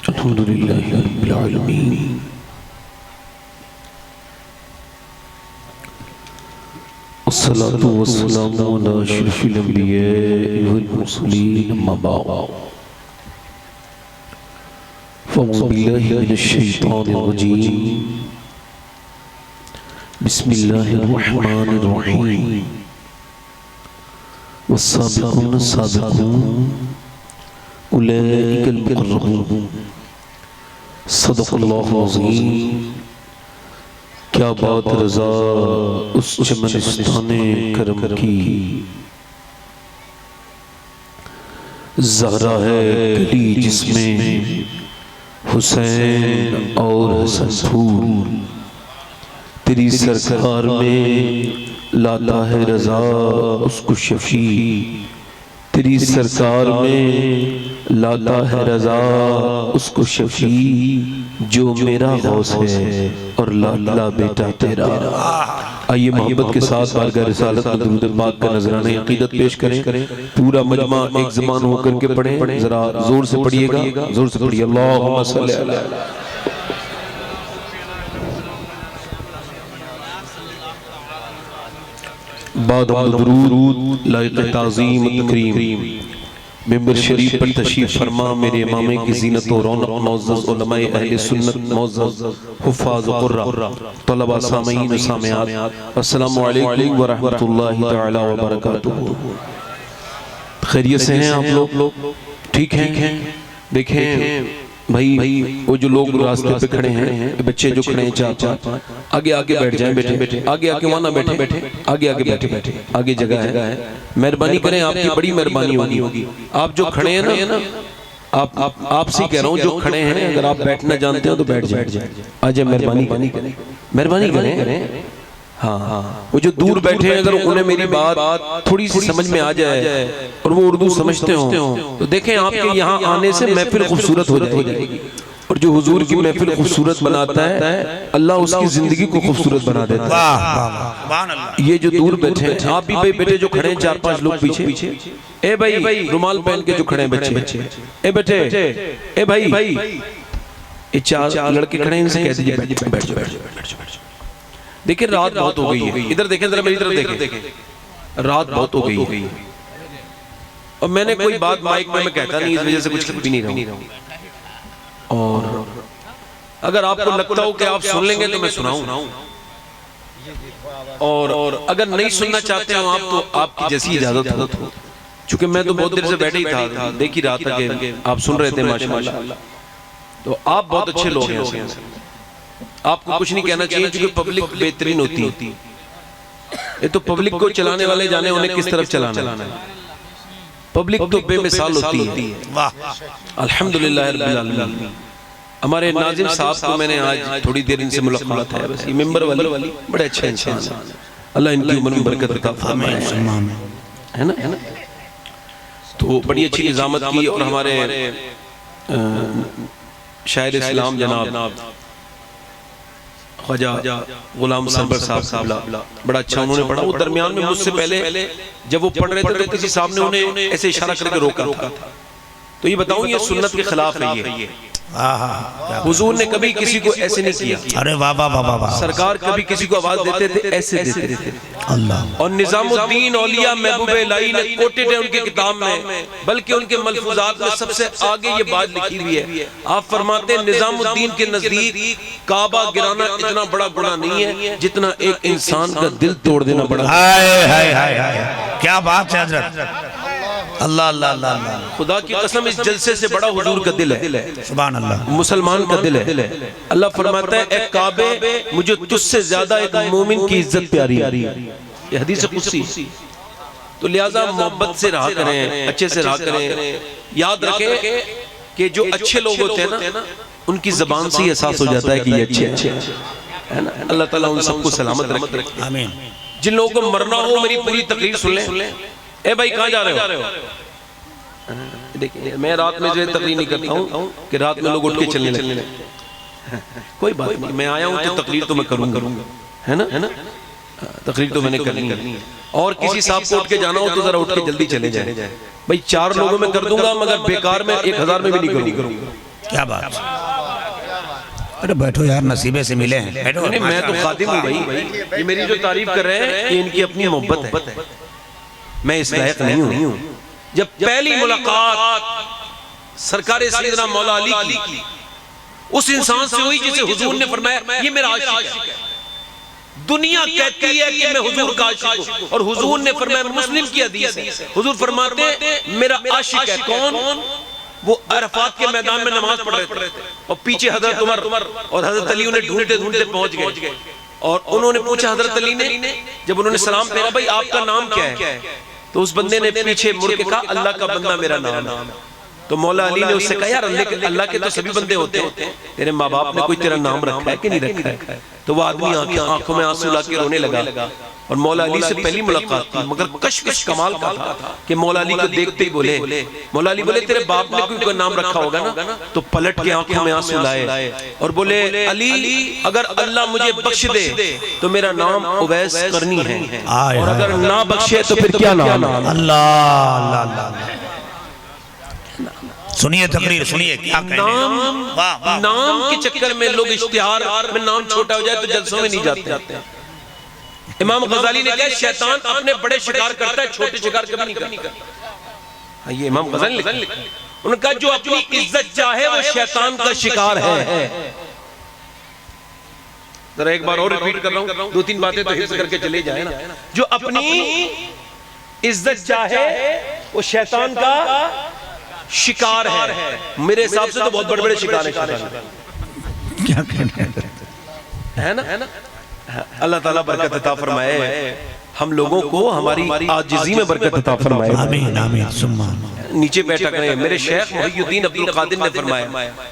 अल्हम्दुलिल्लाहि रब्बिल आलमीन अस्सलातु वस्सलामु अला अशरफिल अंबिया'i वल मुरसलीन अम्मा बअद फ़अऊज़ु बिल्लाहि मिनश शैतानिर रजीम बिस्मिल्लाहिर रहमानिर रहीम वस्साबिक़ून साबिक़ून उलैइकल मुक़र्रबून सदक़ल्लाहुल अज़ीम। क्या बात रज़ा उस चमनिस्ताने करम की, ज़हरा है गली जिसमें हुसैन और हसन फूल, तेरी सरकार में लाता है रज़ा उसको शफ़ी, तेरी सरकार में लाता है रज़ा उसको शफ़ी, जो मेरा गौस है और लाला बेटा तेरा। आइए मोहब्बत के साथ बारगाह रिसालत में दुरूद पाक का नजराना अक़ीदत पेश करें। पूरा मजमा एक ज़बान होकर के पढ़ें, जरा जोर से पढ़िएगा, जोर से पढ़िए। अल्लाहुम्मा सल्ली अला बाद दुरूद लाइक़ ताज़ीम तकरीम मिंबर शरीफ पर तशरीफ फरमा मेरे इमामे की ज़ीनत और रौनक मुअज़्ज़ज़ उलमाए अहले सुन्नत मुअज़्ज़ज़ हुफ़ाज़ क़ुर्रा तलबा सामीन व सामियात, अस्सलामु अलैकुम व रहमतुल्लाहि तआला व बरकातुहू। खैरियत से हैं आप लोग? ठीक हैं? देखें भाई वो जो लोग रास्ते पे खड़े हैं, बच्चे जो खड़े हैं, चाचा आगे आगे बैठ जाएं, बैठे आगे आगे वहाँ ना बैठे आगे आगे बैठे, आगे जगह है। मेहरबानी करें, आपकी बड़ी मेहरबानी होगी। आप जो खड़े हैं ना, आपसे कह रहा हूँ, जो खड़े हैं अगर आप बैठना जानते हो तो बैठ जाए। आज मेहरबानी करें। हाँ, वो जो दूर बैठे हैं अगर उन्हें मेरी बात थोड़ी सी समझ में आ जाए और वो उर्दू समझते हो तो देखें आपके यहाँ आने से महफिल खूबसूरत हो जाएगी। और जो हुजूर की महफिल खूबसूरत बनाता है अल्लाह उसकी जिंदगी को खूबसूरत बना देता है। ये जो दूर बैठे हैं, आप भी भाई बेटे जो खड़े हैं 4-5 लोग पीछे, ए भाई रुमाल पहन के जो खड़े हैं बच्चे, ए बेटे, ए भाई, ये 4 लड़के खड़े हैं, इनसे कह दीजिए बैठ जाओ। देखिए रात बहुत हो गई है, इधर देखें जरा, मेरी तरफ देखें, रात बहुत हो गई है और मैंने कोई बात माइक में मैं कहता नहीं, इस वजह से कुछ भी नहीं रहा हूं। और अगर आपको लगता हो कि आप सुन लेंगे तो मैं सुनाऊं, और अगर नहीं सुनना चाहते हो आप तो आपकी जैसी इजाजत हो। चूंकि मैं तो बहुत देर से बैठे ही था, देख ही रहा था कि आप सुन रहे थे माशाल्लाह, तो आप बहुत अच्छे लोग हैं। आपको कुछ नहीं कहना चाहिए क्योंकि पब्लिक बेहतरीन होती है। ये तो पब्लिक को चलाने वाले जाने उन्हें किस तरफ चलाना है। पब्लिक तो बेमिसाल होती है। अल्हम्दुलिल्लाह रब्बिल आलमीन। हमारे नाजिम साहब को मैंने आज थोड़ी देर इनसे मुलाकात है, बस ये मेंबर वाली बड़े अच्छे इंसान हैं, अल्लाह इनकी उम्र में बरकत अता फरमाए, है ना। तो बड़ी अच्छी निज़ामत की और हमारे शायर इस्लाम जनाब ख्वाजा गुलाम सरवर साहब बड़ा अच्छा उन्होंने पढ़ा। वो दरमियान में मुझसे पहले जब वो पढ़ रहे थे तो किसी साहब ने उन्हें ऐसे इशारा करके रोका था। तो ये बताऊं, ये सुन्नत के खिलाफ है। ये हुजूर ने कभी किसी को ऐसे नहीं किया। अरे वाह वाह वाह वाह। सरकार कभी किसी को आवाज देते थे ऐसे देते थे। अल्लाह। और निजामुद्दीन औलिया महबूब इलाही ने कोटेड है उनके किताब में, बल्कि उनके मलफूजात में सबसे आगे ये बात लिखी हुई है। आप फरमाते हैं निजामुद्दीन के नजदीक काबा गिराना इतना बड़ा गुनाह नहीं है जितना एक इंसान का दिल तोड़ देना बड़ा। हाय हाय हाय हाय, क्या बात है हजरत। अल्लाह अल्लाह अल्लाह। खुदा की कसम इस जलसे से बड़ा हुजूर का दिल है, सुभान अल्लाह, मुसलमान का दिल है। अल्लाह फरमाता है ए काबे मुझे तुझसे ज्यादा एक मोमिन की इज्जत प्यारी है। ये हदीस कुदसी। तो लिहाजा मोहब्बत से रहा करें, अच्छे से रहा करें। याद रखें कि जो अच्छे लोग होते हैं ना उनकी जबान से एहसास हो जाता है कि ये अच्छे है ना। अल्लाह ताला उन सबको सलामत रखे, आमीन। जिन लोगों को मरना हो मेरी पूरी तकरीर सुन लें। ए भाई कहाँ जा रहे हो? देखिए मैं रात में जो है तकरीर नहीं करता हूँ कि रात में लोग उठ के चलने लगे। कोई बात नहीं, मैं आया हूँ तो तकरीर तो मैं करूँगा, है ना। तकरीर तो मैंने करनी है। और किसी साहब को उठ के जाना हो तो जरा उठ के जल्दी चले जाए। भाई 4 लोगों में कर दूंगा मगर बेकार में 1000 में भी नहीं करूँगा। क्या बात। अरे बैठो यार, नसीबे से मिले हैं, बैठो। नहीं, मैं तो खादिम हूँ भाई, ये मेरी जो तारीफ कर रहे हैं ये इनकी अपनी मोहब्बत है, मैं इस लायक नहीं हूँ। जब पहली मुलाकात सरकारे सैयदना मौला अली की उस इंसान से हुई जिसे हुजूर ने फरमाया ये मेरा आशिक है, दुनिया कहती है कि मैं हुजूर का आशिक हूं, और हुजूर ने फरमाया, मुस्लिम की हदीस है, हुजूर फरमाते मेरा आशिक है कौन? वो अरफात के मैदान में नमाज पढ़ रहे थे और पीछे हजरत उमर और हजरत अली उन्हें ढूंढते ढूंढते पहुंच गए, और उन्होंने पूछा हजरत अली ने, जब उन्होंने सलाम फेरा, भाई आपका नाम क्या है? तो उस बंदे ने पीछे मुड़ के कहा, अल्लाह का बंदा मेरा नाम है। तो मौला अली ने उससे कहा, यार अल्लाह के तो सभी बंदे होते हैं, तेरे माँ बाप ने कोई तेरा नाम रखा है कि नहीं रखा है? तो वो आदमी आंखों में आंसू लाके रोने लगा, और मौला अली से पहली मुलाकात थी, मगर कश्मकश कमाल का था कि मौला अली को देखते ही बोले, मौला अली बोले तेरे बाप ने कोई नाम रखा होगा ना? तो पलट के आंखों में आंसू लाए और बोले, अली अगर अल्लाह मुझे बख्श दे तो मेरा नाम उवैस करनी है, और अगर ना बख्शे तो फिर क्या नाम? अल्लाह। सुनिए तकरीर, सुनिए क्या नाम के चक्कर में लोग इश्तिहार में नाम छोटा हो जाए तो जलसों में नहीं जाते। इमाम गजाली ने कहा, शैतान अपने बड़े शिकार करता है, छोटे शिकार कभी नहीं करता। ये इमाम गजाली लिखा, उन्होंने कहा जो अपनी इज्जत चाहे वो शैतान का शिकार है। जरा एक बार और रिपीट कर रहा हूं, दो तीन बातें तो हिफ्ज़ करके चले जाए ना। जो अपनी इज्जत चाहे वो शैतान का शिकार है। मेरे हिसाब से तो बहुत बड़े बड़े शिकार है, क्या कहने है ना? अल्लाह ताला बरकत अता फरमाए, हम लोगों को हमारी आजिज़ी में बरकत अता फरमाए। आमीन आमीन सुम्मा। नीचे बैठा करें। मेरे शेख मुहियुद्दीन अब्दुल कादिर ने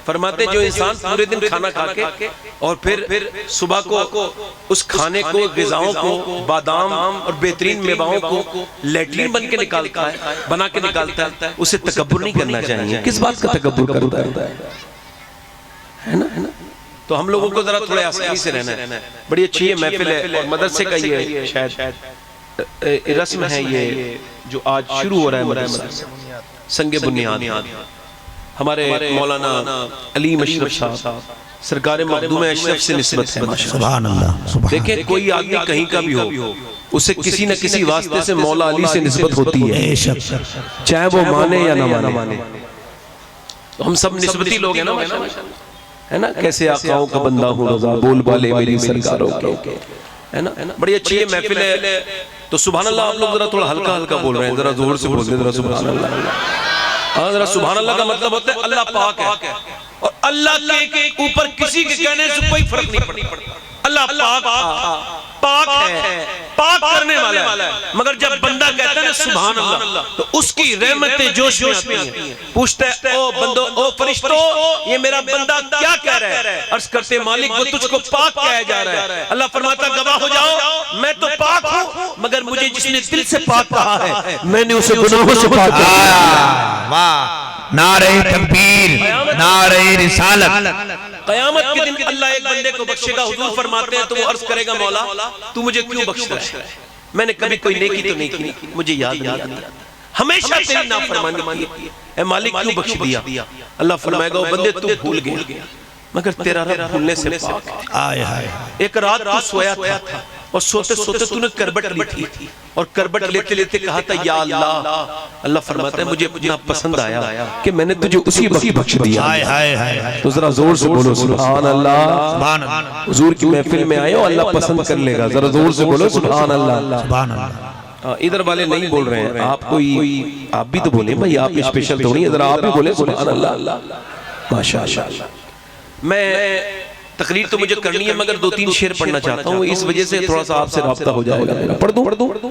फरमाते जो इंसान पूरे दिन खाना खा के और फिर सुबह को उस खाने को, ग़िज़ाओं को, बादाम और बेहतरीन मेवाओं को लैट्रिन बन के निकालता है, बना के निकालता है, उसे तकब्बुर नहीं करना चाहिए। किस बात का तकब्बुर करता है ना? तो हम लोगों को जरा थोड़े आसानी से रहना है। बड़ी अच्छी है महफिल है, और मदरसे का ये शायद रस्म है ये जो आज शुरू हो रहा है मदरसा संगे बुनियाद। हमारे मौलाना अली मशरफ साहब सरकार मखदूम अशरफ से निस्बत है। सुभान अल्लाह। देखिए कोई आदमी कहीं का भी हो, उसे किसी न किसी वास्ते से मौला अली से निस्बत होती है, चाहे वो माने या ना माने। तो हम सब निस्बती लोग हैं ना, है ना? कैसे आकाओं का बंदा हूँ रज़ा, बोल बाले मेरी सरकारों के, है ना? बड़ी अच्छी है महफिल है। तो सुभान अल्लाह आप लोग जरा थोड़ा हल्का हल्का बोल रहे हैं, जरा जोर से बोल दे जरा सुभान अल्लाह। हाँ जरा सुभान अल्लाह का मतलब होता है अल्लाह पाक है, और अल्लाह के ऊपर किसी के कहने से कोई फर्क नहीं पड़ता। अल्लाह पाक है, पाक करने वाला है। मगर जब बंदा कहता है ना सुभान अल्लाह, तो उसकी रहमतें जोश में आती हैं। पूछता है ओ बंदो, ओ फरिश्तो, ये मेरा बंदा क्या कह रहा है? अर्ज करते मालिक वो तुझको पाक कहा जा रहा है। अल्लाह फरमाता गवाह हो जाओ मैं तो पाक हूँ, मगर मुझे जिसने दिल से पाक कहा है मैंने उसे गुनाहों से पाक किया। वाह, नारे तकबीर, नारे रिसालत। क़यामत के दिन अल्लाह एक बंदे को बख्शेगा। हुजूर फरमाते हैं तो वो अर्ज करेगा मौला तू मुझे क्यों बख्श रहा है? मैंने कभी कोई नेकी तो नहीं की, मुझे याद नहीं आता, हमेशा तेरी नाफरमानी की है, मालिक क्यों बख्श दिया? अल्लाह फरमाएगा ओ बंदे तू भूल गया, मगर तेरा रब भूलने से पाक है। आय हाय। एक रात तू सोया था और सोते सोते तूने करबट ली थी, और करबट लेते लेते कहा था या अल्लाह। अल्लाह फरमाता है मुझे इतना पसंद आया कि मैंने तुझे उसी वक्त बख्श दिया। हाय हाय हाय। तो जरा जोर से बोलो सुभान अल्लाह। सुभान अल्लाह। हुजूर की महफिल में आए हो, अल्लाह पसंद कर लेगा। जरा जोर से बोलो सुभान अल्लाह। सुभान अल्लाह। इधर वाले नहीं बोल रहे हैं, आप कोई आप भी तो बोले भाई, आप स्पेशल थोड़ी है, जरा आप भी बोले सुभान अल्लाह। माशाअल्लाह। मैं तकरीर तो मुझे करनी है, मगर 2-3 शेर पढ़ना चाहता हूँ, इस वजह से थोड़ा सा आपसे राब्ता हो जाएगा मेरा। पढ़ दूं?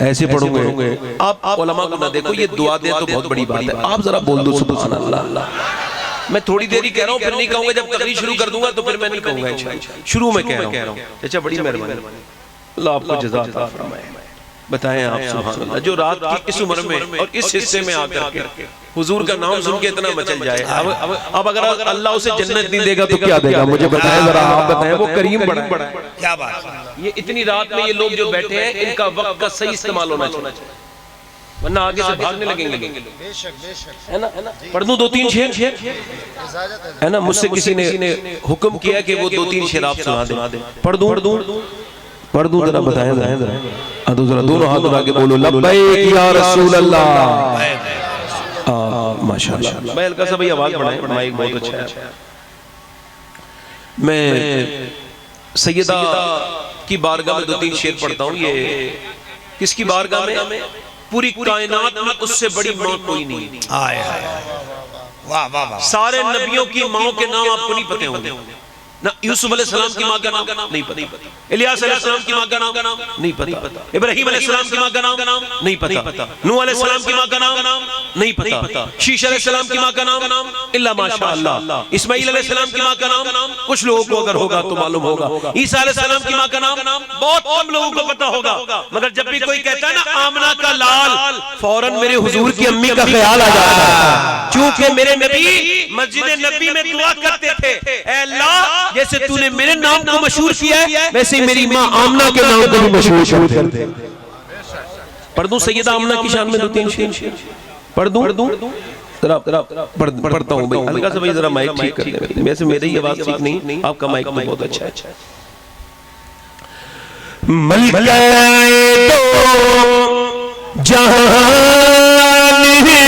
ऐसे पढ़ूंगे आप उलमा को ना देखो, ये दुआ दे तो बहुत बड़ी बात है। आप जरा बोल दो सुभान अल्लाह। मैं थोड़ी देरी कह रहा हूँ, फिर नहीं कहूंगा। जब तकरीर शुरू कर दूंगा तो फिर मैं नहीं कहूंगा इंशाअल्लाह, शुरू में कह रहा हूँ। अच्छा बड़ी मेहरबानी, अल्लाह आपको जज़ा अता फरमाए। बताएं आप सुभान अल्लाह, जो रात की इस उम्र में और इस हिस्से में आकर के हुजूर का नाम सुन के इतना मचल जाए। अब अगर अल्लाह उसे जन्नत नहीं देगा तो क्या देगा? मुझे बताएं जरा, आप बताएं। वो करीम बड़ा है। क्या बात। ये इतनी रात में ये लोग जो बैठे हैं, इनका वक्त का सही इस्तेमाल होना चाहिए। वरना आगे से भागने लगेंगे लोग, है ना। पढ़ दूं 2-3 शेर, है ना। मुझसे किसी ने हुक्म किया कि वो 2-3 शेर आप सुना दें। पढ़ दूं जरा, बताएं जरा। तो जरा दोनों हाथ उठा के बोलो लब्बैक या रसूल अल्लाह। माशाअल्लाह। मैं हल्का सा भाई आवाज बढ़ाएं, माइक बहुत अच्छा है। मैं सैयदा की बारगाह में 2-3 शेर पढ़ता हूँ। ये किसकी बारगाह में? पूरी कायनात में उससे बड़ी माँ कोई नहीं। आए वाह वाह वाह। सारे नबियों की माओ के नाम आपको नहीं पते होंगे ना। यूसुफ अलैहिस्सलाम की माँ का नाम नहीं पता, इलियास अलैहिस्सलाम की माँ का नाम नहीं पता, इब्राहीम अलैहिस्सलाम की माँ का नाम नहीं पता, नूह अलैहिस्सलाम की माँ का नाम नहीं पता, शीश अलैहिस्सलाम की माँ का नाम इल्ला माशाअल्लाह, इस्माइल अलैहिस्सलाम की माँ का नाम कुछ लोगों को अगर होगा तो मालूम होगा, ईसा अलैहिस्सलाम की माँ का नाम बहुत कम लोगों को पता होगा। मगर जब भी कोई कहता है ना आमना का लाल, फौरन मेरे हुजूर की अम्मी का ख्याल आ जाता है। चूंकि मेरे नबी मस्जिद नबी में दुआ करते थे, ऐ अल्लाह जैसे तूने मेरे नाम को मशहूर किया है वैसे ही मेरी माँ आमना के नाम को भी मशहूर कर दे। पढ़ दूं सैयदा आमना की शान में 2-3 शेर? पढ़ दूं जरा पढ़ता हूं भाई, हल्का सा भाई जरा माइक ठीक कर दे। वैसे मेरी आवाज ठीक नहीं, आपका माइक तो बहुत अच्छा है। मलकाए दो जहान है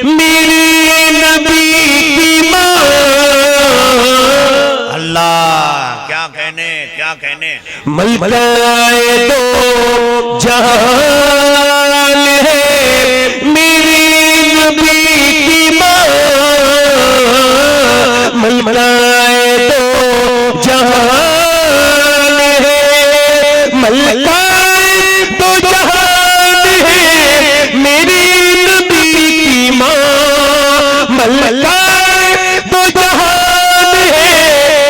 मेरे नबी की माँ। अल्लाह क्या कहने। मलकाए दो जहान है मेरे नबी की माँ। मलकाए दो जहान है, मलकाए दो जहान है मेरे नबी की माँ। मलकाए दो जहान है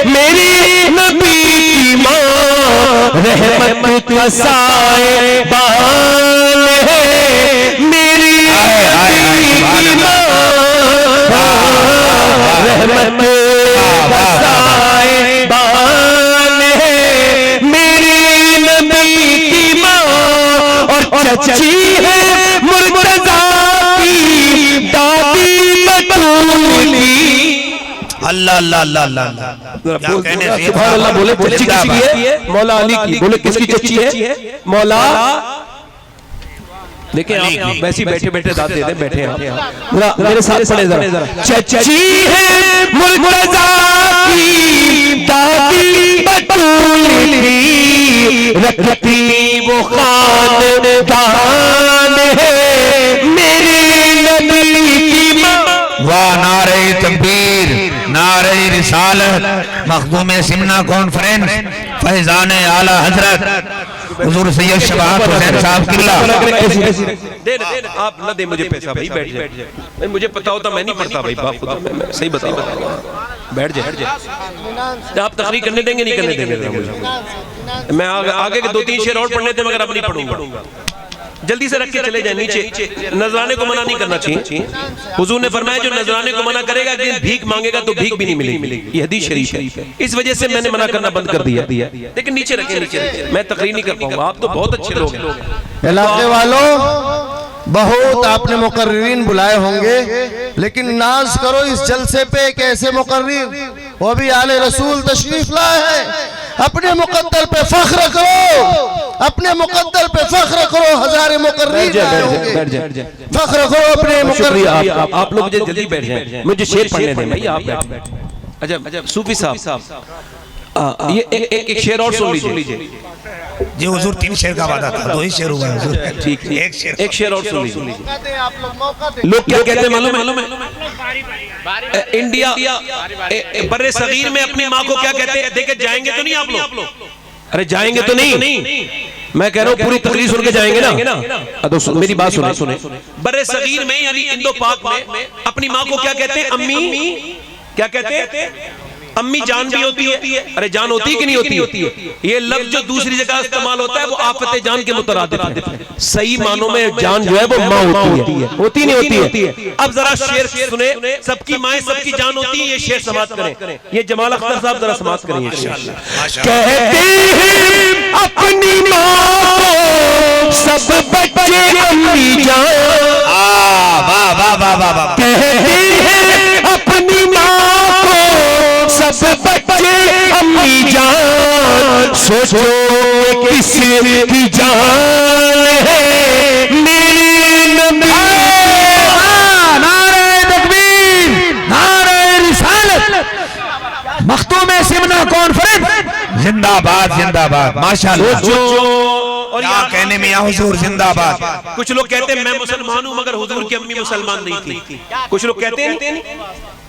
मेरी नबी की माँ। रहमत का साएबान है मेरी नबी की माँ। रहमत का साएबान है मेरी नबी की माँ। और चची है मुर्तज़ा की दादी बतूली। अल्लाह अल्लाह अल्लाह अल्लाह। क्या कहने से सुभान अल्लाह बोले। चच्ची किसकी है? मौला अली की। बोले किसकी चच्ची है? मौला। देखें आप वैसे बैठे बैठे दाद देते बैठे आप मेरे साथ पढ़े जरा। चच्ची है मुर्तज़ा की दादी बतूली, रखती वो खानदान है मेरी नबी की माँ। वाह नारे तकबीर, नारे रिसालत, मखदूम सिमना कॉन्फ्रेंस, फैजान आला हजरत हुजूर सैयद शबाब हुसैन साहब किल्ला। दे आप न दे मुझे पैसा भाई, बैठ जाए भाई। मुझे पता होता मैं नहीं पढ़ता भाई, बाप खुदा मैं सही बताऊं। बैठ जाए आप तकरीर करने देंगे नहीं करने देंगे मुझे? मैं आगे के 2-3 शेर और पढ़ने थे मगर अब नहीं पढ़ूंगा। जल्दी से रख के चले जाए नीचे। नजराने को मना नहीं करना चाहिए। हुजूर ने फरमाया जो नजराने को मना करेगा एक दिन भीख मांगेगा तो भीख भी नहीं मिलेगी। ये हदीस शरीफ है। इस वजह से मैंने मना करना बंद कर दिया। लेकिन नीचे रखे, मैं तकरीर नहीं कर पाऊंगा। आप तो बहुत अच्छे लोग हैं। इलाके वालों, बहुत आपने मुकर्रिरीन बुलाए होंगे, लेकिन नाज करो इस जलसे पे एक ऐसे मुकर्रिर, वो भी आले रसूल तशरीफ लाए हैं। अपने मुकद्दर पे फख्र करो, अपने मुकद्दर पे फख्र करो। हजारे मुकर्रिर आए होंगे, फख्र करो अपने मुकर्रिर। आप लोग मुझे जल्दी बैठ जाएं, मुझे शेर पढ़ने दें भाई। आप बैठ। अच्छा सूफी साहब ये एक शेर और सुन लीजिए। जी हुजूर 3 शेर का वादा था, 2 ही शेर हुआ हुजूर। ठीक है, एक शेर और सुन लीजिए। लोग क्या कहते हैं मालूम है? इंडिया बर्रे सगीर में अपनी माँ को क्या कहते हैं? देखे जाएंगे तो नहीं आप लोग? अरे जाएंगे तो नहीं? मैं कह रहा हूँ पूरी तकरीर सुन के जाएंगे ना। तो मेरी बात सुने। बर्रे सगीर में यानी इंदो पाक में अपनी माँ को क्या कहते हैं? अम्मी। क्या कहते हैं? अम्मी जान भी होती है, अरे जान होती है कि नहीं होती है? ये लफ्ज जो दूसरी जगह इस्तेमाल होता है वो आफत जान के मुतरादिफ है। सही मानों में जान जो है वो माँ होती नहीं होती है। अब जरा शेर सुने, सबकी माएँ सबकी जान होती है, ये शेर समाप्त करें। ये जमाल अख्तर साहब जरा समाप्त करें ये शेर। कहते हैं अपनी माँ सब बच्चे अम्मी जान, वाह वाह वाह वाह वाह। कहते हैं अपनी माँ को सब बच्चे अम्मी जान, सोचो किसकी जान है मेरी नबी। नारे तकबीर, नारे रिसालत, मखदूम सिमना कॉन्फ्रेंस जिंदाबाद जिंदाबाद, माशाअल्लाह। और क्या कहने में या हुजूर जिंदाबाद। कुछ लोग कहते हैं मैं मुसलमान हूं मगर हुजूर की अम्मी मुसलमान नहीं थी। कुछ लोग कहते हैं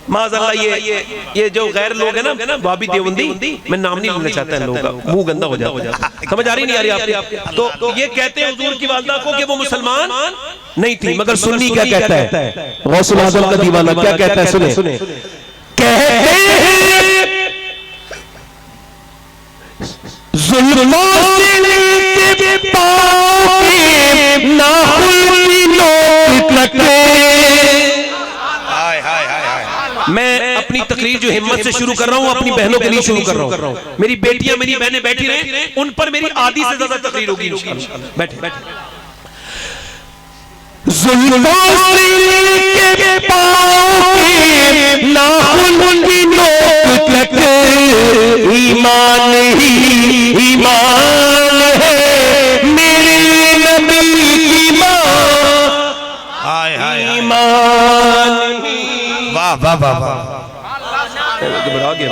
माज़अल्लाह ये जो गैर लोग हैं ना, वाबी देवबंदी, मैं नाम नहीं लेना चाहता इन लोगों का, मुंह गंदा हो जाता, समझ आ रही नहीं आ रही आपके? तो ये कहते हैं हुजूर की वालिदा को कि वो मुसलमान नहीं थी, मगर सुन्नी क्या कहता है? गौसुल आज़म का दीवाना क्या कहता है? सुने, कहते हैं जुल्मों से लेके पाँव के नाखून की नोक लगते। मैं अपनी तकरीर जो हिम्मत से शुरू कर रहा हूँ अपनी बहनों के लिए शुरू कर रहा हूँ। मेरी बेटियां मेरी बहनें बैठी रहे, उन पर मेरी आधी से ज्यादा तकरीर होगी इंशाअल्लाह। बैठे। जुल्मों से लेके पाँव के नाखून की नोक लगते, ईमान ही ईमान है मेरे नबी की माँ। ईमान वाह वाह वाह वाह,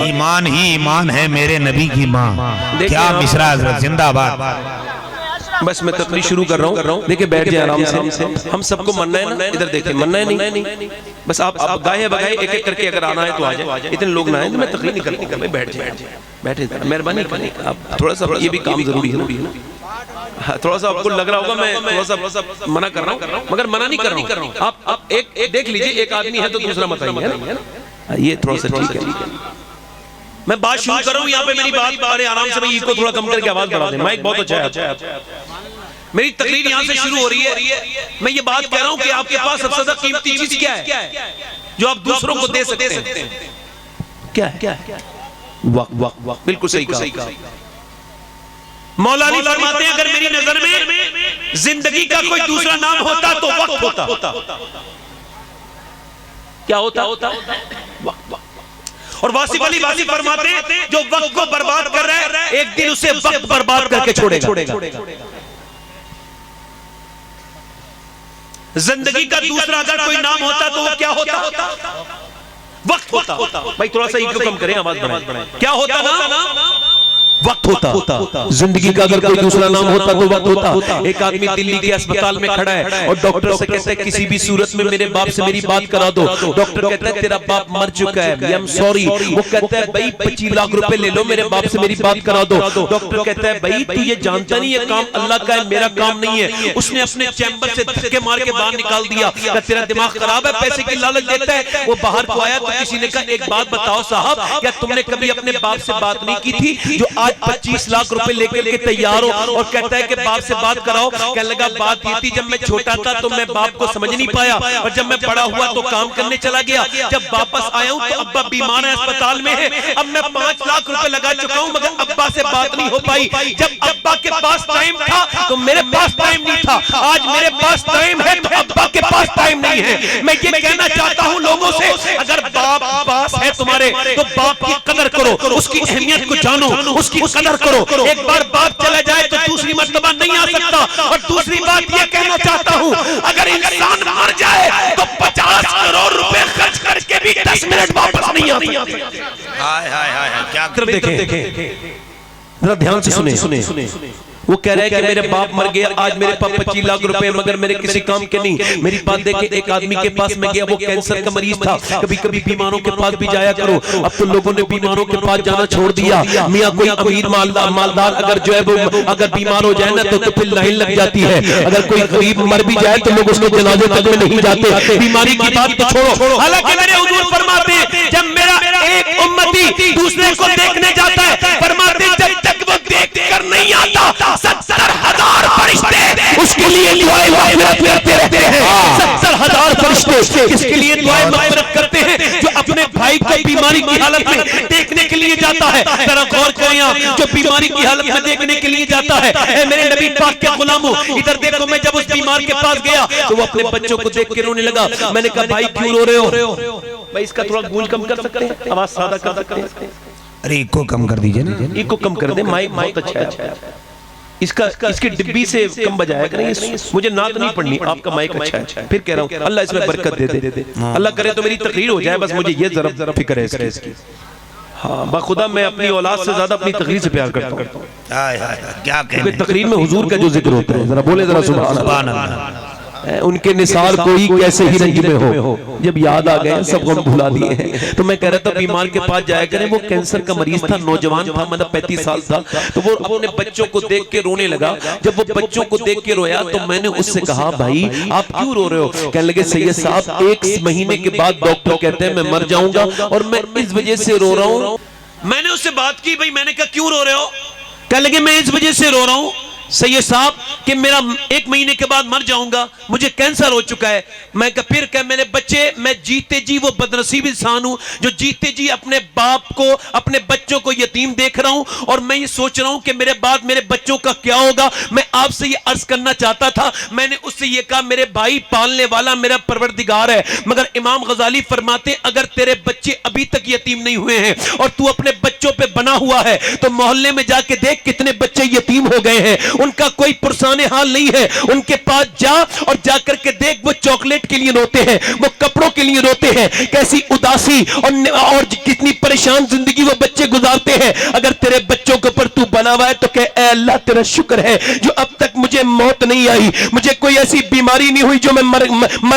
ईमान ही ईमान है मेरे नबी की माँ। क्या मिसरा हज़रत, जिंदाबाद। बस मैं तकरीर शुरू कर रहा हूँ, देखिए बैठ जाए आराम से। हम सबको मरना है ना, इधर देखिए मरना है नहीं, बस आप गाहे बगाए एक एक करके अगर आना है तो आ जाए, इतने लोग ना आए तो मैं तकरीर नहीं करता। बैठ जाए, बैठे, मेहरबानी करें आप थोड़ा सा, ये भी काम जरूरी है ना। थोड़ा सा आपको लग रहा होगा मैं थोड़ा सा मना कर रहा हूँ, मगर मना नहीं कर रहा हूँ। आप एक देख लीजिए, एक आदमी है तो दूसरा मत आइए, है ना, ये थोड़ा सा ठीक है। मैं बात शुरू कर रहा हूँ यहाँ पे, मेरी बात अरे आराम से, भाई इसको थोड़ा कम करके आवाज बढ़ा दें, माइक बहुत अच्छा है। मेरी तकरीर यहाँ से शुरू हो रही है। मैं ये बात कह रहा हूँ कि आपके पास सबसे ज्यादा कीमती चीज क्या है जो आप दूसरों को दे सकते हैं? क्या है? वक्त। बिल्कुल सही कहा। मौला अली फरमाते हैं अगर मेरी नजर में जिंदगी का कोई दूसरा नाम होता तो वक्त होता। क्या होता? वक्त। और वासिफ अली फरमाते हैं जो वक्त को बर्बाद कर रहा है एक दिन उसे वक्त बर्बाद करके छोड़ेगा। जिंदगी का दूसरा अगर कोई नाम होता तो वो क्या होता? वक्त होता। भाई थोड़ा सा इको कम करें, आवाज बढ़ाएं। क्या होता ना? वक्त होता। जिंदगी का अगर कोई दूसरा नाम होता तो वक्त होता। एक आदमी दिल्ली के अस्पताल में खड़ा है और डॉक्टर से कहता है किसी भी सूरत में मेरे बाप से मेरी बात करा दो। डॉक्टर कहता है तेरा बाप मर चुका है, आई एम सॉरी। वो कहता है भाई 25 लाख रुपए ले लो, मेरे बाप से मेरी बात करा दो। डॉक्टर कहता है भाई तू ये जानता नहीं, ये काम अल्लाह का है, मेरा काम नहीं है। उसने अपने चैम्बर से धक्के मार के बाहर निकाल दिया। तेरा दिमाग खराब है, पैसे की लालच देता है। वो बाहर को आया तो किसी ने कहा एक बात बताओ साहब, क्या तुमने कभी अपने बाप से बात नहीं की थी जो आज 25 लाख रुपए लेकर के तैयार हो? और कहता है कि बाप से बात कराओ। कहने लगा बात ये थी जब मैं छोटा था तो मैं बाप को समझ नहीं पाया, और जब मैं बड़ा हुआ तो काम करने चला गया। जब वापस आया हूं तो अब्बा बीमार है, अस्पताल में है। अब मैं 5 लाख रुपए लगा चुका हूं मगर अब्बा से बात नहीं हो पाई। जब अब्बा के पास टाइम था तो मेरे पास टाइम नहीं था, आज मेरे पास टाइम है तो अब्बा के पास टाइम नहीं है। मैं ये कहना चाहता हूं लोगों से, अगर बाप पास है तुम्हारे तो बाप की कदर करो, उसकी अहमियत को जानो, उसकी कदर करो। एक बार बाप चला जाए तो दूसरी मर्तबा नहीं आ सकता। और दूसरी बात यह कहना चाहता हूं, अगर इंसान मर जाए तो 50 करोड़ रुपए खर्च करके भी 10 मिनट वापस नहीं आते। हाय हाय हाय, क्या देखें, जरा ध्यान से सुने। वो कह रहे हैं कि मेरे बाप मर गया, आज मेरे पास 25 लाख रुपए मगर मेरे किसी काम के नहीं। मेरी बात देखे, एक आदमी के पास में गया, वो कैंसर का मरीज था। कभी कभी बीमारों के पास भी जाया करो। अब तो लोगों ने बीमारों के पास जाना छोड़ दिया। मियाँ कोई अमीर मालदार अगर जो है वो अगर बीमार हो जाए ना तो फिर लाइन लग जाती है। अगर कोई गरीब मर भी जाए तो लोग उसके जनाजे तक में नहीं जाते। बीमारी की बात तो छोड़ो। हालांकि मेरे हुजूर फरमाते हैं जब मेरा एक उम्मती पति दूसरे को देखने जाता है, फरमाते जब तक वो देख कर नहीं आता 70,000 फरिश्ते उसके लिए दुआए मग़फ़िरत करते रहते हैं। 70,000 फरिश्ते इसके लिए दुआए मग़फ़िरत करते हैं जो अपने भाई को बीमारी की हालत में देखने के लिए जाता है। जरा गौर करें आप, जो बीमारी की हालत में देखने के लिए जाता है, ऐ मेरे नबी पाक के गुलामों इधर देखो, मैं जब उस बीमार के पास गया तो वो अपने बच्चों को देख के रोने लगा। मैंने कहा भाई क्यों रो रहे हो? भाई इसका थोड़ा गूंज कम कर सकते हैं, आवाज सादा कर सकते हैं? अरे इको कम कर दीजिए ना, इको कम कर दे, माइक बहुत अच्छा है इसका, इसकी डिब्बी से कम बजाया करें, मुझे नात नहीं पढ़नी, आपका माइक अच्छा है। फिर कह रहा हूँ अल्लाह इसमें बरकत दे दे, अल्लाह करे तो मेरी तकरीर हो जाए, बस मुझे ये जरा फिक्र है इसकी। हाँ बाखुदा मैं अपनी औलाद से ज्यादा अपनी तकरीर से प्यार करता हूँ। क्या कहने, तकरीर में हुजूर का जो जिक्र होता है, जरा बोले जरा सुभान अल्लाह। उनके निसार कोई कैसे ही रंज में हो, जब याद आ गए सब गम भुला दिए हैं। तो मैं कह रहा था बीमार के पास जाया करें, वो कैंसर का मरीज था, नौजवान था, मतलब 35 साल था, तो वो अपने बच्चों को देख के रोने लगा। जब वो बच्चों को देख के रोया तो मैंने उससे कहा भाई आप क्यों रो रहे हो? कहने लगे सैयद साहब 1 महीने के बाद डॉक्टर कहते हैं मैं मर जाऊंगा और मैं इस वजह से रो रहा हूँ। मैंने उससे बात की, भाई मैंने कहा क्यों रो रहे हो? कहने लगे मैं इस वजह से रो रहा हूँ सैयद साहब कि मेरा 1 महीने के बाद मर जाऊंगा, मुझे कैंसर हो चुका है। मैं कहा फिर क्या? मेरे बच्चे, मैं जीते जी वो बदनसीब इंसान हूं जो जीते जी अपने बाप को, अपने बच्चों को यतीम देख रहा हूं और मैं ये सोच रहा हूं कि मेरे बाद मेरे बच्चों का क्या होगा। मैं आपसे ये अर्ज करना चाहता था। मैंने उससे ये कहा मेरे भाई पालने वाला मेरा परवरदिगार है, मगर इमाम गजाली फरमाते अगर तेरे बच्चे अभी तक यतीम नहीं हुए हैं और तू अपने बच्चों पे बना हुआ है तो मोहल्ले में जाके देख कितने बच्चे यतीम हो गए हैं, उनका कोई पुरसाने हाल नहीं है। उनके पास जा और जाकर के देख, वो चॉकलेट के लिए रोते हैं, वो कपड़ों के लिए रोते हैं, कैसी उदासी और कितनी परेशान जिंदगी वो बच्चे गुजारते हैं। अगर तेरे बच्चों के ऊपर तू बना हुआ है तो कह ऐ अल्लाह तेरा शुक्र है जो अब तक मुझे मौत नहीं आई, मुझे कोई ऐसी बीमारी नहीं हुई जो मैं मर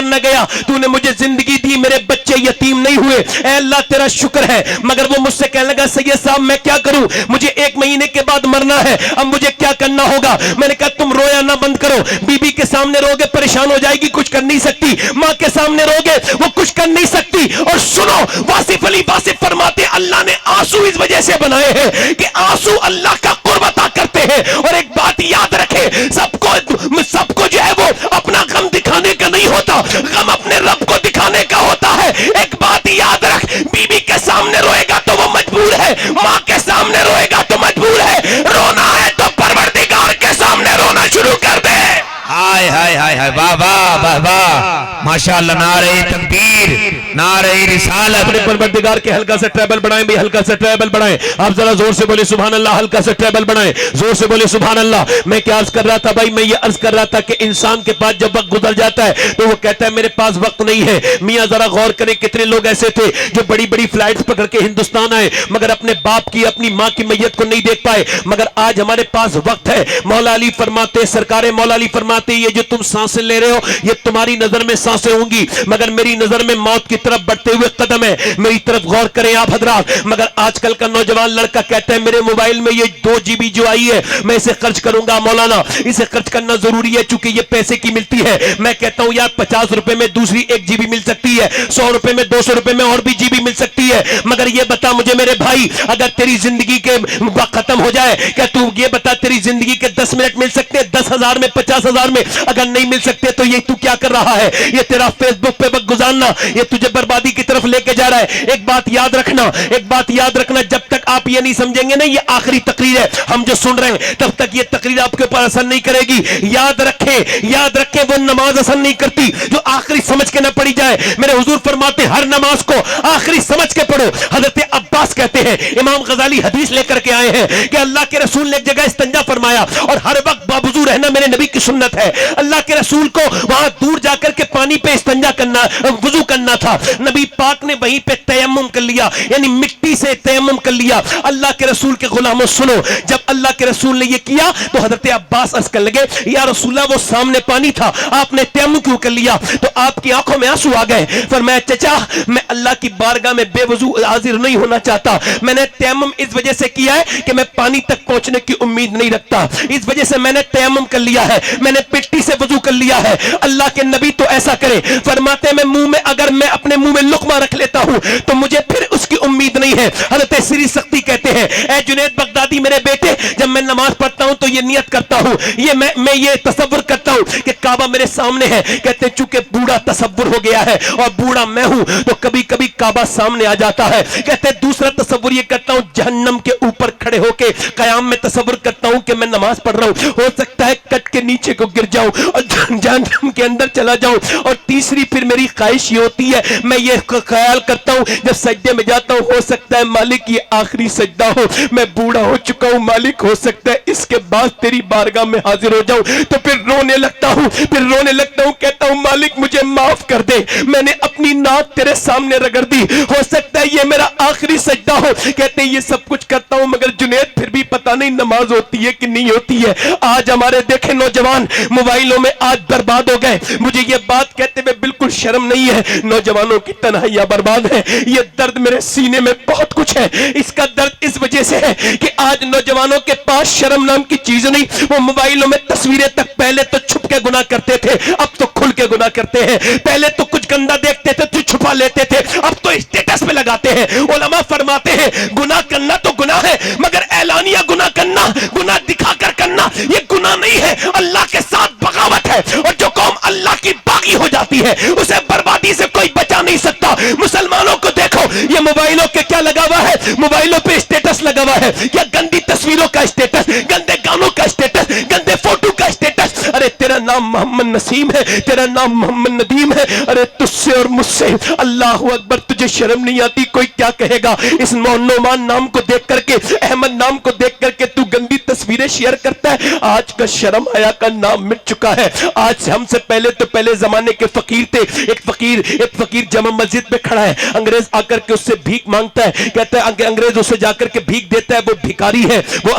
न गया, तूने मुझे जिंदगी दी, मेरे बच्चे यतीम नहीं हुए, ऐ अल्लाह तेरा शुक्र है। मगर वो मुझसे कहने लगा सैयद साहब मैं क्या करूं, मुझे 1 महीने के बाद मरना है, अब मुझे क्या करना होगा? मैंने कहा तुम रोया ना बंद करो, बीबी के सामने रोगे परेशान हो जाएगी, कुछ कर नहीं सकती, मां के सामने रोगे वो कुछ कर नहीं सकती। और सुनो वासिफ अली वासिफ फरमाते अल्लाह ने आंसू इस वजह से बनाए हैं कि आंसू अल्लाह का कुर्ब अता करते हैं। और एक बात याद रखे, सबको जो है वो अपना गम दिखाने का नहीं होता, गम अपने रब को दिखाने का होता है। एक बात याद रख, बीबी के सामने रोएगा तो वो मजबूर है, मां के सामने रोएगा तो मजबूर है, रोना है तो परवरदिगार के सामने रोना शुरू कर दे। हाय हाय हाय हाय, वाह वाह वाह वाह, माशाअल्लाह, नारे तकबीर, नारे रिसालत। अपने परवरदिगार के हल्का से ट्रेबल बढ़ाएं भाई, हल्का से ट्रेबल बढ़ाएं। आप जरा जोर से बोले सुभान अल्लाह, हल्का से ट्रेबल बढ़ाएं, जोर से बोले सुभान अल्लाह। मैं क्या अर्ज कर रहा था भाई? मैं ये अर्ज कर रहा था कि इंसान के पास जब वक्त गुजर जाता है तो वो कहता है मेरे पास वक्त नहीं है। मियां जरा गौर करें, कितने लोग ऐसे थे जो बड़ी बड़ी फ्लाइट्स पकड़ के हिंदुस्तान आए मगर अपने बाप की, अपनी मां की मैयत को नहीं देख पाए। मगर आज हमारे पास वक्त है। मौला अली फरमाते, सरकारे मौला अली फरमाते ये जो तुम सांसें ले रहे हो ये तुम्हारी नजर में सांसें होंगी मगर मेरी नजर में मौत की तरफ बढ़ते हुए कदम है। मेरी तरफ गौर करें आप हजरात। मगर आजकल का नौजवान लड़का कहता है मेरे मोबाइल में ये 2 GB जो आई है मैं इसे खर्च करूंगा। मौलाना इसे खर्च करना जरूरी है चूंकि ये पैसे की मिलती है। मैं कहता हूं यार 50 रुपए में दूसरी 1 GB मिल सकती है, 100 रुपए में 200 रुपए में और भी GB मिल सकती है। मगर ये बता मुझे मेरे भाई, अगर तेरी जिंदगी के वक्त खत्म हो जाए, क्या तू ये बता तेरी जिंदगी के 10 मिनट मिल सकते हैं 10,000 में, 50,000 में? अगर नहीं मिल सकते तो ये तू क्या कर रहा है? ये तेरा फेसबुक पे वक्त गुजारना ये तुझे बर्बादी की तरफ लेके जा रहा है। एक बात याद रखना, एक बात याद रखना, जब तक आप ये नहीं समझेंगे ना ये आखिरी तकरीर है, हम जो सुन रहे हैं, तब तक ये तकरीर आपके ऊपर असर नहीं करेगी। याद रखें वो नमाज असर नहीं करती जो आखिरी समझ के ना पढ़ी जाए। मेरे हुजूर फरमाते हर नमाज को आखिरी समझ के पढ़ो। हजरत अब्बास कहते हैं, इमाम गजाली हदीस लेकर के आए हैं कि अल्लाह के रसूल ने एक जगह इस्तिंजा फरमाया और हर वक्त बावजूद रहना मेरे नबी की सुन्नत है। अल्लाह के रसूल को वहां दूर जाकर के पानी पे इस्तिंजा करना, वुजू करना था। नबी पाक ने वहीं पे तयम्मुम कर लिया, यानी मिट्टी से तयम्मुम कर लिया। अल्लाह के रसूल के गुलामों सुनो, जब अल्लाह के रसूल ने ये किया तो हजरत अब्बास अर्ज कर लगे या रसूलल्लाह वो सामने पानी था, आपने तयम्मुम क्यों कर लिया? तो आपकी आंखों में आंसू आ गए। फरमाया चचा मैं अल्लाह की बारगाह में बेवजू हाजिर नहीं होना चाहता, मैंने तयम्मुम इस वजह से किया है कि मैं पानी तक पहुंचने की उम्मीद नहीं रखता, इस वजह से मैंने तयम्मुम कर लिया है, मैंने मिट्टी से वजू कर लिया है। अल्लाह के नबी तो ऐसा करे, फरमाते मैं मुंह में, अगर मैं अपने मुंह में लुकमा रख लेता हूं तो मुझे फिर उसकी उम्मीद नहीं है। हज़रत श्री शक्ति कहते हैं, ऐ जुनैद बगदादी मेरे बेटे, जब मैं नमाज पढ़ता हूं तो ये नियत करता हूं, ये मैं ये तसव्वुर करता हूं कि काबा मेरे सामने है। कहते हैं चूंकि बूढ़ा तसव्वुर हो गया है और बूढ़ा मैं हूं तो कभी कभी काबा सामने आ जाता है। कहते हैं दूसरा तसव्वुर ये करता हूं जहन्नम के ऊपर खड़े होके कयाम में तसव्वुर करता हूं कि मैं नमाज पढ़ रहा हूं, हो सकता है कट के नीचे को गिर जाऊं और जहन्नम के अंदर चला जाऊं। और तीसरी फिर मेरी ख्वाहिश ये होती है, मैं ये ख्याल करता हूं जब सजदे में जाता हूं, हो सकता है मालिक ये आखिरी सजदा हो, मैं बूढ़ा हो चुका हूं मालिक, हो सकता है इसके बाद तेरी बारगाह में हाजिर हो जाऊं। तो फिर रोने लगता हूं, कहता हूं मालिक मुझे माफ कर दे, मैंने अपनी नाक तेरे सामने रगड़ दी, हो सकता है ये मेरा आखिरी सजदा हो। कहते हैं ये सब कुछ करता हूं मगर जुनैद फिर भी पता नहीं नमाज होती है कि नहीं होती है। आज हमारे देखे नौजवान मोबाइलों में आज बर्बाद हो गए। मुझे ये बात कहते हुए बिल्कुल शर्म नहीं है, नौजवानों की तन्हाइयां बर्बाद है। ये दर्द मेरे सीने में बहुत कुछ है। इसका दर्द इस वजह से है कि आज नौजवानों के पास शर्म नाम की चीज नहीं, वो मोबाइलों में तस्वीरें तक पहले तो छुप के गुनाह करते थे, अब तो खुल के गुनाह करते हैं। पहले तो कुछ गंदा देखते थे तो छुपा लेते थे, अब तो स्टेटस पे लगाते हैं। उलमा फरमाते हैं गुनाह करना तो गुनाह है मगर ऐलानिया गुनाह करना, गुनाह दिखाकर करना ये गुनाह नहीं है, अल्लाह के साथ बगावत है। और जो कौम अल्लाह की बागी हो जाती है उसे बर्बादी से कोई बचा नहीं सकता। मुसलमानों को देखो ये मोबाइलों के क्या लगा हुआ है, मोबाइलों पे स्टेटस लगा हुआ है, क्या गंदी तस्वीरों का स्टेटस, गंदे गानों का स्टेटस, गंदे फोटो का स्टेटस। अरे तेरा नाम मोहम्मद नसीम है, तेरा नाम मोहम्मद नदीम है, अरे तुझसे और मुझसे अल्लाह अकबर, तुझे शर्म नहीं आती? कोई क्या कहेगा इस नौमान नाम को देख करके, अहमद नाम को देख करके तू गंदी तस्वीरें शेयर करता है। आज का शर्म हया का नाम मिट चुका है। आज हमसे पहले तो पहले जमाने के फकीर थे, एक फकीर जमा मस्जिद में खड़ा है, अंग्रेज आकर के उससे भीख मांगता है, कहता है अंग्रेज उसे जाकर के भीख देता है, वो भिखारी है, वो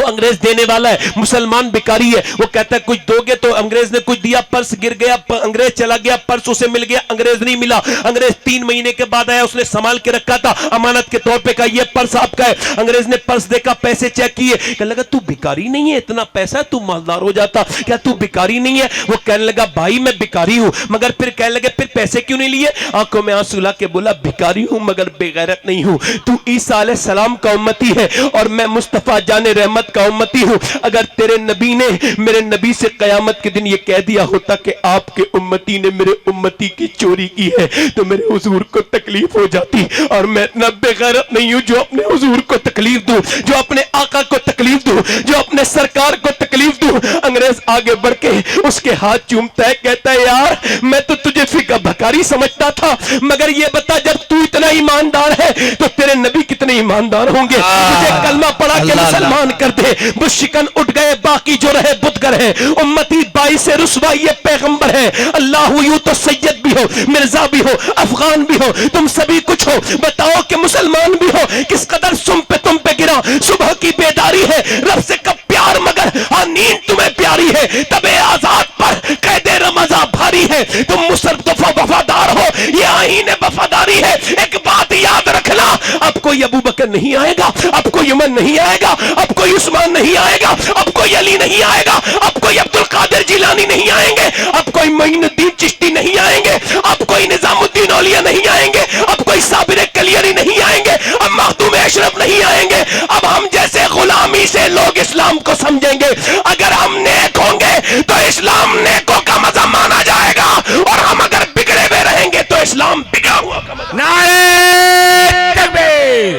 अंग्रेज देने वाला है, मुसलमान भिखारी है। वो कहता है कुछ दोगे तो अंग्रेज ने कुछ दिया, पर्स गिर गया, अंग्रेज चला गया, पर्स उसे मिल गया, अंग्रेज नहीं मिला। अंग्रेज 3 महीने के बाद आया, उसने संभाल के रखा था अमानत के तौर पे, कहा ये पर्स आपका है। अंग्रेज ने पर्स देखा, पैसे चेक किए, कहने लगा तू भिखारी नहीं है, इतना पैसा तू मालदार हो जाता, क्या तू भिखारी नहीं है? वो कहने लगा भाई मैं भिखारी हूं, मगर फिर कहने लगे फिर पैसे क्यों नहीं लिए? आंखों में आंसू ला के बोला भिखारी हूं मगर बेगैरत नहीं हूं, तू ईसा अलैहिस्सलाम का उम्मती है और मैं मुस्तफा जाने रहमत का उम्मती हूं। अगर तेरे नबी ने मेरे नबी से कयामत के दिन ये कह दिया होता कि आपके उम्मती ने मेरे उम्मती की चोरी की है तो मेरे हुजूर को तकलीफ हो जाती, और मैं इतना बेगैरत नहीं हूं जो अपने हुजूर को तकलीफ दूं, जो अपने आका को तकलीफ दूं, जो अपने सरकार को तकलीफ दूं। अंग्रेज आगे बढ़ के उसके हाथ चूमता है, कहता है यार मैं तो तुझे फिका भकारी समझता था, मगर ये बता जब तू इतना ईमानदार है तो तेरे नबी कितने ईमानदार होंगे? तुझे कलमा पढ़ा के मुसलमान कर दे, मुश्रिकन उठ गए बाकी जो रहे बुतगर है, उम्मती बाई से रुसवा ये पैगंबर है। अल्लाह यूं तो सैयद भी हो, मिर्जा भी हो, अफगान भी हो, तुम सभी कुछ हो, बताओ कि मुसलमान भी हो। किस कदर तुम पे गिरा सुबह की बेदारी है, रब से कब प्यार मगर हाँ नींद तुम्हें प्यारी है, तबे आजाद पर कैदे रमजा भारी है। तुम मुसल्लम वफादार हो, ये आईने वफादारी है। एक बात याद रखना, अब कोई अबू बकर नहीं आएगा, अब कोई उमर नहीं आएगा, अब कोई उस्मान नहीं आएगा, अब कोई अली नहीं आएगा, अब कोई अब्दुल कादिर जिलानी नहीं आएंगे, अब कोई मोइनुद्दीन चिश्ती नहीं आएंगे, अब कोई निजामुद्दीन औलिया नहीं आएंगे, अब कोई साबिर कलियरी नहीं आएंगे, अब मखदूम अशरफ नहीं आएंगे। अब हम जैसे गुलामी से लोग इस्लाम को समझेंगे। अगर हम नेक होंगे तो इस्लाम नेकों का मजा माना जाएगा, और हम अगर बिगड़े हुए रहेंगे तो इस्लाम बिगड़ा हुआ का मजा। नारे तकबीर,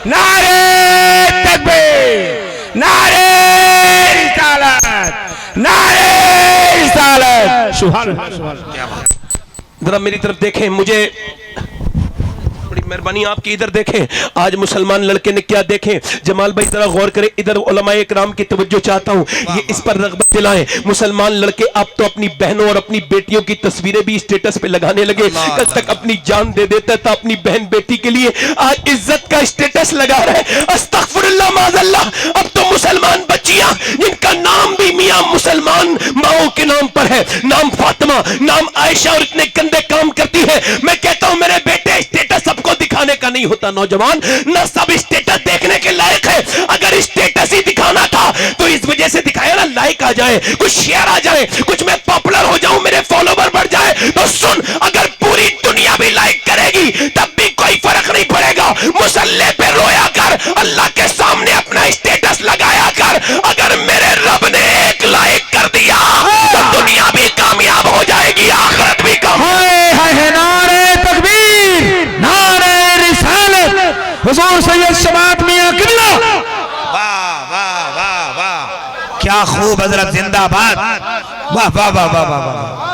नारे तकबीर, नारे रिसालत, नारे रिसालत। सुभान अल्लाह। जरा मेरी तरफ देखें, मुझे बड़ी मेहरबानी आपकी इधर देखें, आज मुसलमान लड़के ने क्या देखें। जमाल भाई जरा गौर करें, इधर उलमाए इकराम की तवज्जो चाहता हूं, ये इस पर रग़बत दिलाएं। मुसलमान लड़के अब तो अपनी बहनों और अपनी बेटियों की तस्वीरें भी स्टेटस पे लगाने लगे। कल तक अपनी जान दे देता था अपनी बहन बेटी के लिए, आज इज्जत का स्टेटस लगा रहे। अस्तगफिरुल्लाह माज़ल्लाह। अब तो मुसलमान बच्चियां जिनका नाम भी मियां मुसलमान माओ के नाम पर है, नाम फातिमा, नाम आयशा, और इतने गंदे काम करती है। मैं कहता हूं मेरे बेटे स्टेटस सबको दिखाने का नहीं होता। नौजवान न सब स्टेटस देखने के लायक है। अगर स्टेटस ही दिखाना था तो इस वजह से दिखाया ना, लाइक आ जाए, कुछ शेयर आ जाए, कुछ मैं पॉपुलर हो जाऊं, मेरे फॉलोवर बढ़ जाए। तो सुन, अगर पूरी दुनिया भी लाइक करेगी तब भी कोई फर्क नहीं पड़ेगा। हुजूर सैयद शबात मियां किबला। वाह वाह वाह वाह, क्या खूब हजरत, जिंदाबाद। वाह वाह वाह वाह वाह वाह।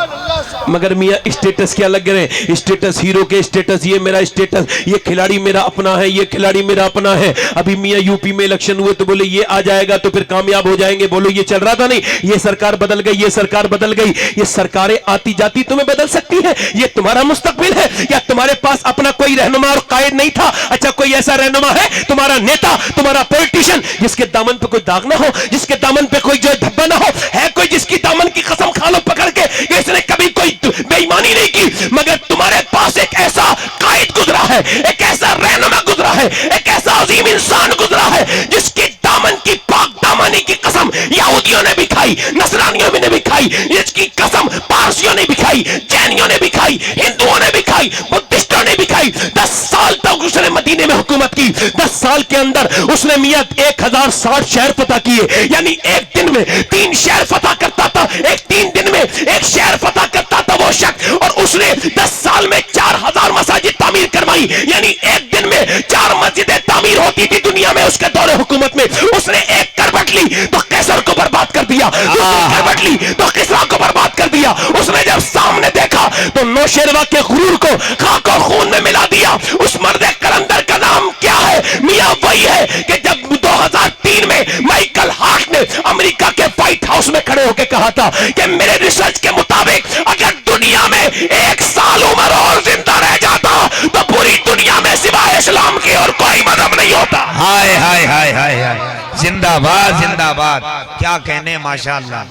मगर मियाँ स्टेटस क्या लग रहे, स्टेटस हीरो के स्टेटस, ये मेरा स्टेटस, ये खिलाड़ी मेरा अपना है, ये खिलाड़ी मेरा अपना है। अभी मियाँ यूपी में इलेक्शन हुए तो बोले ये आ जाएगा तो फिर कामयाब हो जाएंगे। बोलो ये चल रहा था नहीं, ये सरकार बदल गई, ये सरकार बदल गई। ये सरकारें आती जाती तुम्हें बदल सकती है, ये तुम्हारा मुस्तकबिल है। या तुम्हारे पास अपना कोई रहनुमा और कायद नहीं था? अच्छा कोई ऐसा रहनुमा है, तुम्हारा नेता, तुम्हारा पॉलिटिशियन, जिसके दामन पे कोई दाग ना हो, जिसके दामन पे कोई जो धब्बा ना हो? है कोई जिसकी दामन की कसम खा लो पकड़ के इसने कभी कोई बेईमानी नहीं की? मगर तुम्हारे पास एक ऐसा कायद गुजरा है, एक ऐसा रहनुमा गुजरा है, एक ऐसा अजीम इंसान गुजरा है जिसकी दामन की पाक दामनी की कसम यहूदियों ने भी खाई, नसरानियों ने भी खाई, इसकी कसम पारसियों ने भी खाई, जैनियों ने भी खाई, हिंदुओं ने भी खाई, बुद्धिस्टों ने भी खाई। 10 साल तक उसने मदीने में हुकूमत की। 10 साल के अंदर उसने मियां 1060 शहर फतह किए, यानी एक दिन में 3 शहर फतह करता था, 3 दिन में 1 शहर फतह करता था वो शख्स। और उसने 10 साल में 4000 मसाजिद तामीर करवाई, यानी एक दिन में 4 मस्जिदें तामीर होती थी दुनिया में उसके दौरे हुकूमत में। उसने एक करवट ली तो कैसर को बर्बाद कर दिया, दूसरी करवट ली तो किसरा को बर्बाद कर दिया। उसने जब सामने देखा तो नौशेरवा के गुरूर को खाक और खून में मिला दिया। उस मर्द कलंदर का नाम क्या है? मियां वही है कि जब 2003 में माइकल हार्ट ने अमेरिका के व्हाइट हाउस में खड़े होकर कहा था कि मेरे रिसर्च के मुताबिक अगर दुनिया में 1 साल उम्र और जिंदा रह जाता तो पूरी दुनिया में सिवाय इस्लाम के और कोई मजहब नहीं होता। हाय हाय हाय हाय हाय, जिंदाबाद जिंदाबाद, क्या कहने, माशाअल्लाह,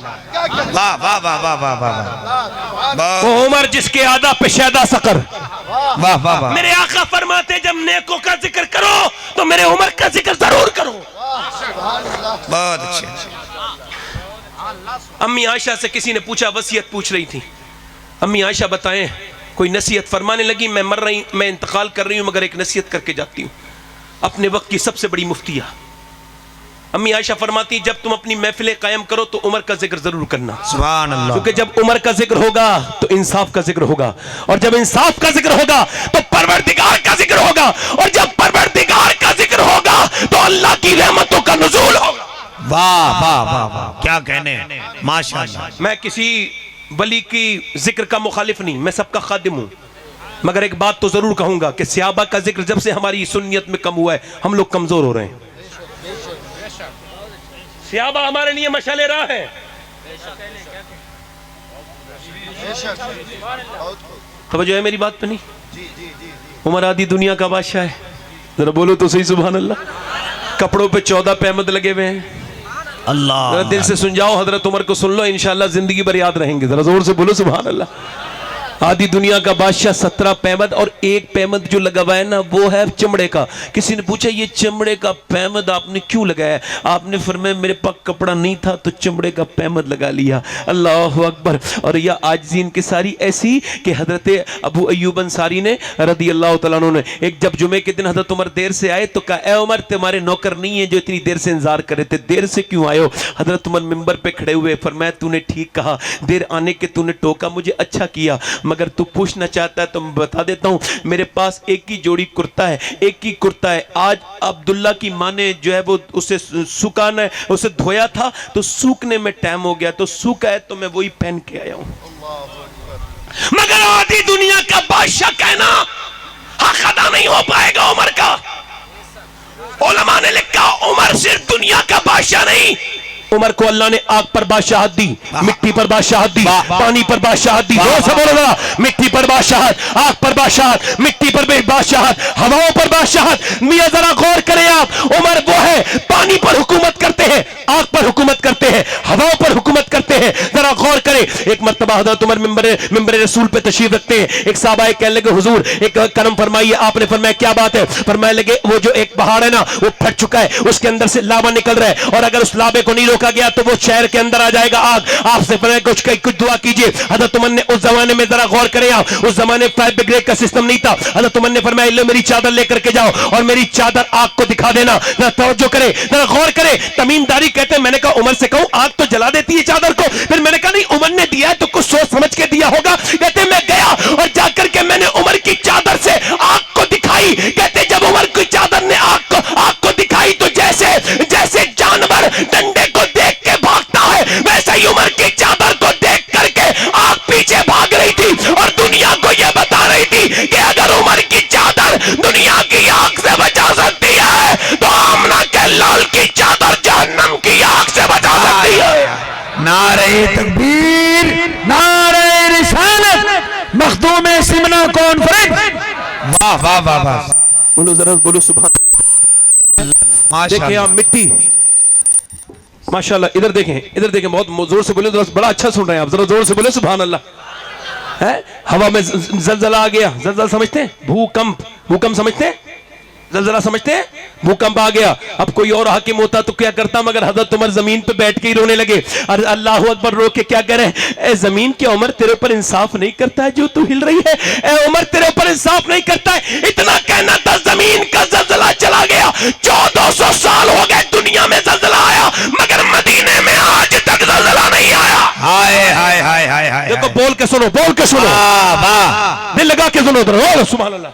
वाह वाह वाह वाह वाह वाह। वो उमर जिसके आदा पे शैदा सकर। वाह वाह वाह। मेरे आका फरमाते जब नेकों का जिक्र करो तो मेरे उमर का जिक्र जरूर करो। बहुत अच्छे। अम्मी आयशा से किसी ने पूछा, वसीयत पूछ रही थी, अम्मी आयशा बताएं कोई नसीहत। फरमाने लगी मैं मर रही, मैं इंतकाल कर रही हूं मगर एक नसीहत करके जाती हूं, अपने वक्त की सबसे बड़ी मुफ्तिया। अम्मी आयशा फरमाती जब तुम अपनी महफिलें कायम करो तो उमर का जिक्र जरूर करना, सुभान अल्लाह, क्योंकि जब उमर का जिक्र होगा तो इंसाफ का जिक्र होगा, और जब इंसाफ का जिक्र होगा तो परवरदिगार का जिक्र होगा, और जब परवरदिगार का जिक्र होगा तो अल्लाह की रहमतों का नुज़ूल होगा। वाह वाह वाह वाह, क्या कहने, माशाअल्लाह। मैं किसी वली की जिक्र का मुखालिफ नहीं, मैं सबका खादिम हूं, मगर एक बात तो जरूर कहूंगा कि सहाबा का जिक्र जब से हमारी सुन्नियत में कम हुआ है हम लोग कमजोर हो रहे हैं। सहाबा हमारे लिए मशाले राह है। तवज्जो है मेरी बात पे नहीं? उमर आदि दुनिया का बादशाह है, जरा बोलो तो सही सुभान अल्लाह। कपड़ों पे 14 पैमद लगे हुए हैं, अल्लाह, जरा दिल से सुन जाओ, हजरत उमर को सुन लो, इंशाल्लाह जिंदगी भर याद रहेंगे। जरा जोर से बोलो सुभान अल्लाह। आदि दुनिया का बादशाह, 17 पैमद, और एक पैमद जो लगा हुआ है ना वो है चमड़े का। किसी ने पूछा ये चमड़े का पैमद आपने क्यों लगाया? आपने फरमाया मेरे पास कपड़ा नहीं था तो चमड़े का पैमद लगा लिया। अल्लाह अकबर। और यह आजिज़ी इनकी सारी ऐसी कि हजरत अबू अय्यूब अंसारी ने रदी अल्लाह तआला अन्हु ने एक जब जुमे के दिन हजरत उमर देर से आए तो कहा ए उमर तुम्हारे नौकर नहीं है जो इतनी देर से इंतजार कर रहे थे, देर से क्यों आए हो? हजरत उमर मिंबर पे खड़े हुए फरमाया तूने ठीक कहा, देर आने के तूने टोका, मुझे अच्छा किया, मगर तू पूछना चाहता है तो मैं बता देता हूं, मेरे पास एक ही जोड़ी कुर्ता है, एक ही कुर्ता है। आज अब्दुल्ला की माँ ने जो है वो उसे सुखाना है, उसे धोया था तो सूखने में टाइम हो गया तो सूखा है तो मैं वही पहन के आया हूं। मगर आधी दुनिया का बादशाह कहना हक अदा नहीं हो पाएगा उमर का। उलमा ने लिखा उमर सिर्फ दुनिया का बादशाह नहीं, उमर को अल्लाह ने आग पर बादशाहत दी, मिट्टी पर बादशाहत दी, पानी पर बादशाहत दी। जोर से बोलो जरा, मिट्टी पर बादशाहत, आग पर बादशाहत, मिट्टी पर बादशाहत, हवाओं पर बादशाहत। मियां जरा गौर करें आप, उमर वो है पानी पर हुकूमत करते हैं, आग पर हुकूमत करते हैं, हवाओं पर हुकूमत करते हैं। जरा गौर करें। एक मर्तबा हज़रत उमर मिंबर रसूल पे तशरीफ रखते हैं, एक साहबा कहने लगे हुजूर एक करम फरमाइए। आपने फरमाया क्या बात है? फरमाने लगे वो जो एक पहाड़ है ना वो फट चुका है, उसके अंदर से लावा निकल रहा है और अगर उस लावे को नहीं रोका गया तो वो शहर के अंदर आ जाएगा आग। आपसे फरमाया कुछ दुआ कीजिए। हज़रत उमर ने उस जमाने में जरा गौर करें आप, उस जमाने फायर ब्रिगेड का सिस्टम नहीं था। हज़रत उमर ने फरमाया लो मेरी चादर लेकर के जाओ और मेरी चादर आग को दिखा देना। जरा तवज्जो करें, जरा गौर करें। तमीमदारी कहते हैं मैंने कहा उमर से कहूं आग तो जला देती है चादर को, फिर मैंने कहा नहीं उमर ने दिया है तो कुछ सोच समझ के दिया होगा। कहते मैं गया और जाकर के मैंने उमर की चादर से आग को दिखाई। कहते जब उमर की चादर ने नारे तकबीर, नारे रिसालत, मखदूम सिमना कॉन्फ्रेंस। वाह वाह वाह वाह, बोलो जरा, बोलो सुभान। देखिए माशाअल्लाह। आप मिट्टी, माशाल्लाह। इधर देखें, बहुत जोर से बोले, बड़ा अच्छा सुन रहे हैं आप, जरा जोर से बोले सुभान अल्लाह। है हवा में जलजला आ गया, जलजला समझते हैं, भूकंप समझते हैं, जलजला समझते हैं, भूकंप आ गया। अब कोई और हाकिम होता तो क्या करता, मगर हजरत उमर जमीन पे बैठ के ही रोने लगे। अरे अल्लाह अकबर, रो के क्या करे, ए जमीन क्या उमर तेरे ऊपर इंसाफ नहीं करता है जो तू हिल रही है, ए उमर तेरे ऊपर इंसाफ नहीं करता है। इतना कहना था, जमीन का जलजला चला गया। 1400 साल हो गए दुनिया में जलजला आया, मगर मदीने में आज तक जलजला नहीं आया। हाय हाय हाय हाय हाय। देखो, बोल के सुनो, वाह वाह, दिल लगा के सुनो, सुभान अल्लाह।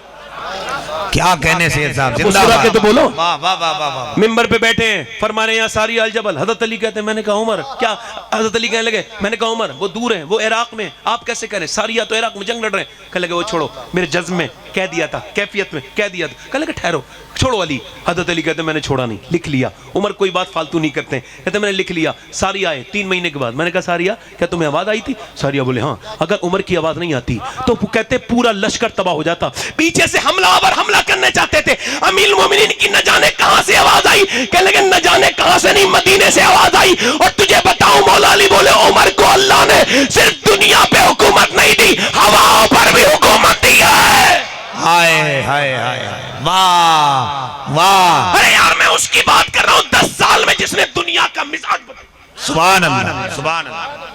क्या कहने से साहब, मुस्कुरा के तो बोलो। वाह वाह वाह वाह। मिंबर पे बैठे हैं, फरमा रहे हैं, सारी अल जबल। हजरत अली कहते हैं, मैंने कहा उमर क्या, हजरत अली कहने लगे, मैंने कहा उमर वो दूर है, वो इराक में, आप कैसे करें, सारिया तो इराक में जंग लड़ रहे हैं। कहने लगे वो छोड़ो, मेरे जज्म में कह दिया था, कैफियत में कह दिया था। कहने लगे ठहरो, छोड़ो अली। हजरत अली कहते मैंने छोड़ा नहीं, लिख लिया। उमर कोई बात फालतू नहीं करते, कहते मैंने लिख लिया। सारिया आए 3 महीने के बाद। मैंने कहा सारिया क्या तुम्हें आवाज आई थी? सारिया बोले हाँ। अगर उमर की आवाज नहीं आती तो कहते पूरा लश्कर तबाह हो जाता। पीछे से हमला करने चाहते थे, अमीर मोमिनीन की न जाने कहां से आवाज आई। कहने लगे न जाने कहां से नहीं, मदीने से आवाज आई। और तुझे बताऊं, मौला अली बोले उमर को अल्लाह ने सिर्फ दुनिया पे हुकूमत नहीं दी, हवाओं पर भी हुकूमत दी है। हाय हाय हाय, वाह वाह। अरे यार, मैं उसकी बात कर रहा हूं 10 साल में जिसने दुनिया का मिजाज बदल। सुभान अल्लाह, सुभान अल्लाह।